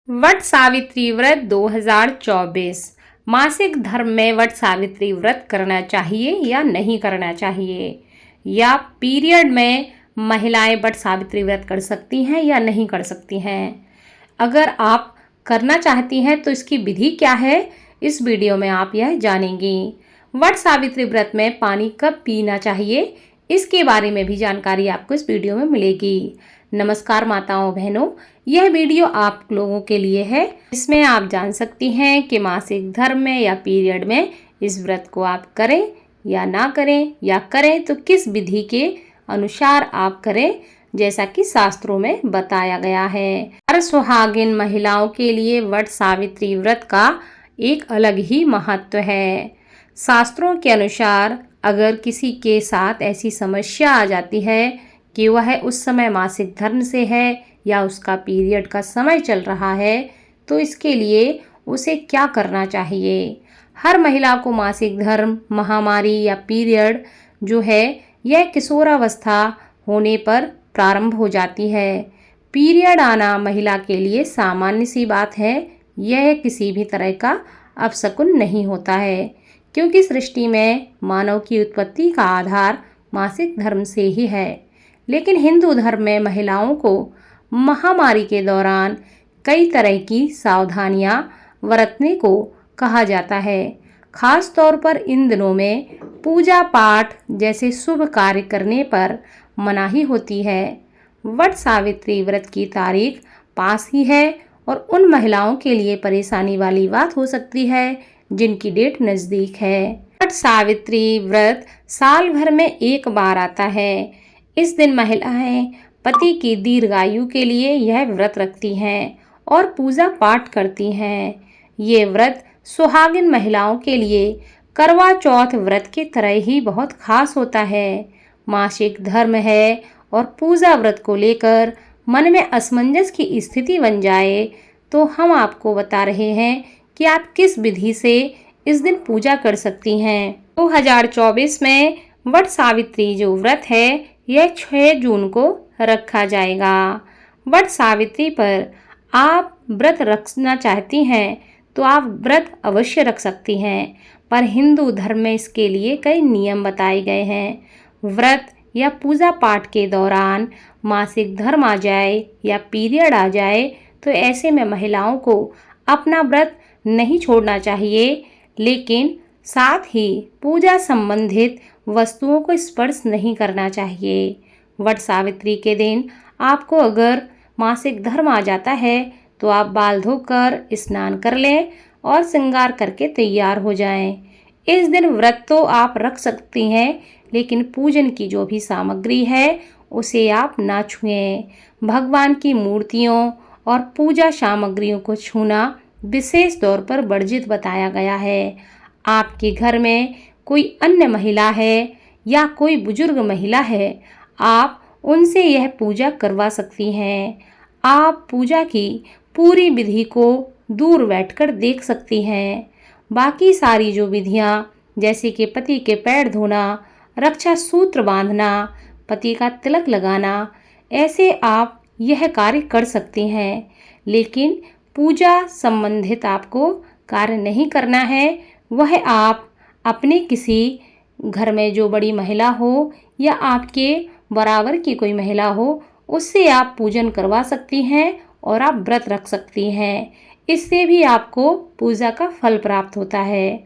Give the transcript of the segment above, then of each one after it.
वट सावित्री व्रत 2024। मासिक धर्म में वट सावित्री व्रत करना चाहिए या नहीं करना चाहिए, या पीरियड में महिलाएं वट सावित्री व्रत कर सकती हैं या नहीं कर सकती हैं। अगर आप करना चाहती हैं तो इसकी विधि क्या है, इस वीडियो में आप यह जानेंगी। वट सावित्री व्रत में पानी कब पीना चाहिए, इसके बारे में भी जानकारी आपको इस वीडियो में मिलेगी। नमस्कार माताओं बहनों, यह वीडियो आप लोगों के लिए है। इसमें आप जान सकती हैं कि मासिक धर्म में या पीरियड में इस व्रत को आप करें या ना करें, या करें तो किस विधि के अनुसार आप करें, जैसा कि शास्त्रों में बताया गया है। हर सुहागिन महिलाओं के लिए वट सावित्री व्रत का एक अलग ही महत्व है। शास्त्रों के अनुसार अगर किसी के साथ ऐसी समस्या आ जाती है कि वह उस समय मासिक धर्म से है या उसका पीरियड का समय चल रहा है, तो इसके लिए उसे क्या करना चाहिए। हर महिला को मासिक धर्म, महामारी या पीरियड जो है यह किशोरावस्था होने पर प्रारंभ हो जाती है। पीरियड आना महिला के लिए सामान्य सी बात है। यह किसी भी तरह का अपशकुन नहीं होता है, क्योंकि सृष्टि में मानव की उत्पत्ति का आधार मासिक धर्म से ही है। लेकिन हिंदू धर्म में महिलाओं को महामारी के दौरान कई तरह की सावधानियां बरतने को कहा जाता है। खास तौर पर इन दिनों में पूजा पाठ जैसे शुभ कार्य करने पर मनाही होती है। वट सावित्री व्रत की तारीख पास ही है और उन महिलाओं के लिए परेशानी वाली बात हो सकती है जिनकी डेट नज़दीक है। वट सावित्री व्रत साल भर में एक बार आता है। इस दिन महिलाएं पति की दीर्घायु के लिए यह व्रत रखती हैं और पूजा पाठ करती हैं। ये व्रत सुहागिन महिलाओं के लिए करवा चौथ व्रत के तरह ही बहुत खास होता है। मासिक धर्म है और पूजा व्रत को लेकर मन में असमंजस की स्थिति बन जाए तो हम आपको बता रहे हैं कि आप किस विधि से इस दिन पूजा कर सकती हैं। 2024 में वट सावित्री जो व्रत है यह 6 जून को रखा जाएगा। वट सावित्री पर आप व्रत रखना चाहती हैं तो आप व्रत अवश्य रख सकती हैं, पर हिंदू धर्म में इसके लिए कई नियम बताए गए हैं। व्रत या पूजा पाठ के दौरान मासिक धर्म आ जाए या पीरियड आ जाए तो ऐसे में महिलाओं को अपना व्रत नहीं छोड़ना चाहिए, लेकिन साथ ही पूजा संबंधित वस्तुओं को स्पर्श नहीं करना चाहिए। वट सावित्री के दिन आपको अगर मासिक धर्म आ जाता है तो आप बाल धोकर स्नान कर लें और श्रृंगार करके तैयार हो जाएं। इस दिन व्रत तो आप रख सकती हैं, लेकिन पूजन की जो भी सामग्री है उसे आप ना छुएं। भगवान की मूर्तियों और पूजा सामग्रियों को छूना विशेष तौर पर वर्जित बताया गया है। आपके घर में कोई अन्य महिला है या कोई बुजुर्ग महिला है, आप उनसे यह पूजा करवा सकती हैं। आप पूजा की पूरी विधि को दूर बैठकर देख सकती हैं। बाकी सारी जो विधियां जैसे कि पति के पैर धोना, रक्षा सूत्र बांधना, पति का तिलक लगाना, ऐसे आप यह कार्य कर सकती हैं। लेकिन पूजा संबंधित आपको कार्य नहीं करना है। वह आप अपने किसी घर में जो बड़ी महिला हो या आपके बराबर की कोई महिला हो उससे आप पूजन करवा सकती हैं और आप व्रत रख सकती हैं। इससे भी आपको पूजा का फल प्राप्त होता है।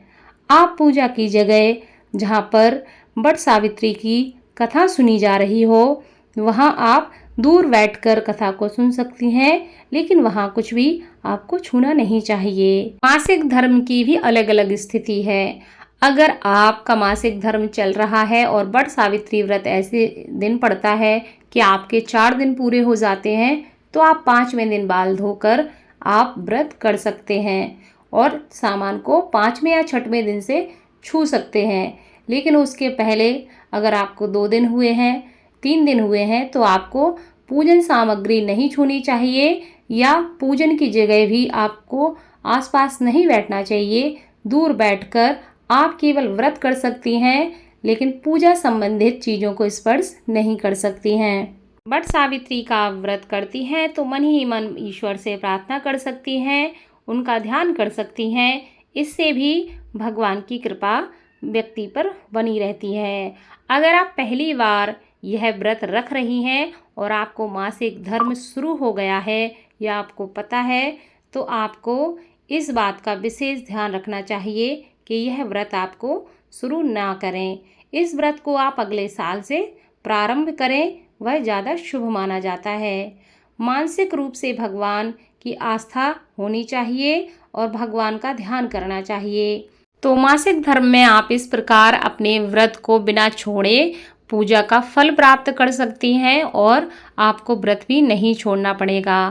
आप पूजा की जगह जहाँ पर वट सावित्री की कथा सुनी जा रही हो वहाँ आप दूर बैठकर कथा को सुन सकती हैं, लेकिन वहाँ कुछ भी आपको छूना नहीं चाहिए। मासिक धर्म की भी अलग अलग स्थिति है। अगर आपका मासिक धर्म चल रहा है और वट सावित्री व्रत ऐसे दिन पड़ता है कि आपके 4 दिन पूरे हो जाते हैं, तो आप 5वें दिन बाल धोकर आप व्रत कर सकते हैं और सामान को 5वें या 6वें दिन से छू सकते हैं। लेकिन उसके पहले अगर आपको 2 दिन हुए हैं, 3 दिन हुए हैं, तो आपको पूजन सामग्री नहीं छूनी चाहिए या पूजन की जगह भी आपको आसपास नहीं बैठना चाहिए। दूर बैठकर आप केवल व्रत कर सकती हैं, लेकिन पूजा संबंधित चीज़ों को स्पर्श नहीं कर सकती हैं। वट सावित्री का व्रत करती हैं तो मन ही मन ईश्वर से प्रार्थना कर सकती हैं, उनका ध्यान कर सकती हैं। इससे भी भगवान की कृपा व्यक्ति पर बनी रहती है। अगर आप पहली बार यह व्रत रख रही हैं और आपको मासिक धर्म शुरू हो गया है या आपको पता है, तो आपको इस बात का विशेष ध्यान रखना चाहिए कि यह व्रत आपको शुरू ना करें। इस व्रत को आप अगले साल से प्रारंभ करें, वह ज़्यादा शुभ माना जाता है। मानसिक रूप से भगवान की आस्था होनी चाहिए और भगवान का ध्यान करना चाहिए। तो मासिक धर्म में आप इस प्रकार अपने व्रत को बिना छोड़े पूजा का फल प्राप्त कर सकती हैं और आपको व्रत भी नहीं छोड़ना पड़ेगा।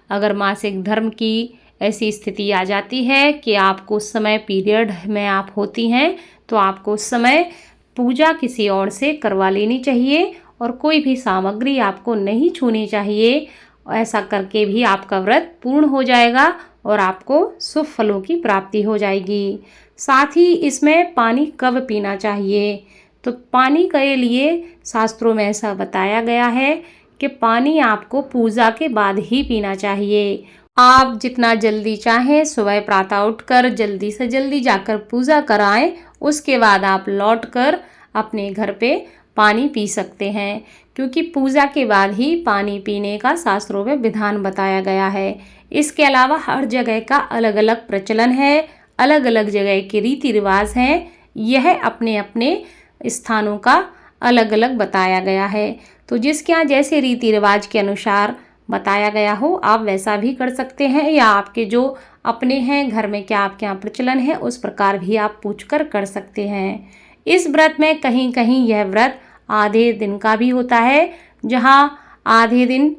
अगर मासिक धर्म की ऐसी स्थिति आ जाती है कि आपको उस समय पीरियड में आप होती हैं, तो आपको उस समय पूजा किसी और से करवा लेनी चाहिए और कोई भी सामग्री आपको नहीं छूनी चाहिए। ऐसा करके भी आपका व्रत पूर्ण हो जाएगा और आपको शुभ फलों की प्राप्ति हो जाएगी। साथ ही इसमें पानी कब पीना चाहिए, तो पानी के लिए शास्त्रों में ऐसा बताया गया है कि पानी आपको पूजा के बाद ही पीना चाहिए। आप जितना जल्दी चाहें सुबह प्रातः उठकर जल्दी से जल्दी जाकर पूजा कराएं, उसके बाद आप लौटकर अपने घर पे पानी पी सकते हैं, क्योंकि पूजा के बाद ही पानी पीने का शास्त्रों में विधान बताया गया है। इसके अलावा हर जगह का अलग अलग प्रचलन है, अलग अलग जगह के रीति रिवाज हैं, यह अपने अपने स्थानों का अलग अलग बताया गया है। तो जिसके यहाँ जैसे रीति रिवाज के अनुसार बताया गया हो, आप वैसा भी कर सकते हैं, या आपके जो अपने हैं घर में क्या आपके यहाँ प्रचलन है उस प्रकार भी आप पूछकर कर सकते हैं। इस व्रत में कहीं कहीं यह व्रत आधे दिन का भी होता है, जहाँ आधे दिन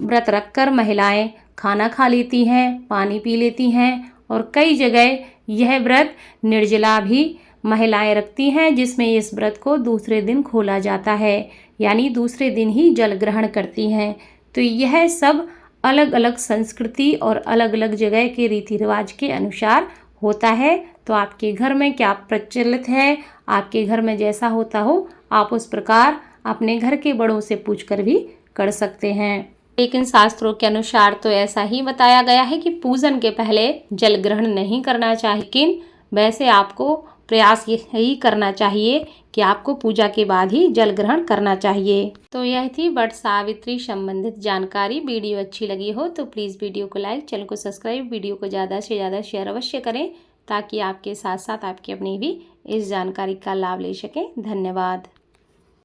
व्रत रखकर महिलाएं खाना खा लेती हैं, पानी पी लेती हैं, और कई जगह यह व्रत निर्जला भी महिलाएं रखती हैं, जिसमें इस व्रत को दूसरे दिन खोला जाता है, यानी दूसरे दिन ही जल ग्रहण करती हैं। तो यह सब अलग अलग संस्कृति और अलग अलग जगह के रीति रिवाज के अनुसार होता है। तो आपके घर में क्या प्रचलित है, आपके घर में जैसा होता हो, आप उस प्रकार अपने घर के बड़ों से पूछकर भी कर सकते हैं। लेकिन शास्त्रों के अनुसार तो ऐसा ही बताया गया है कि पूजन के पहले जल ग्रहण नहीं करना चाहिए, लेकिन वैसे आपको प्रयास यही करना चाहिए कि आपको पूजा के बाद ही जल ग्रहण करना चाहिए। तो यह थी वट सावित्री संबंधित जानकारी। वीडियो अच्छी लगी हो तो प्लीज़ वीडियो को लाइक, चैनल को सब्सक्राइब, वीडियो को ज़्यादा से ज़्यादा शेयर अवश्य करें, ताकि आपके साथ साथ आपके अपने भी इस जानकारी का लाभ ले सकें। धन्यवाद।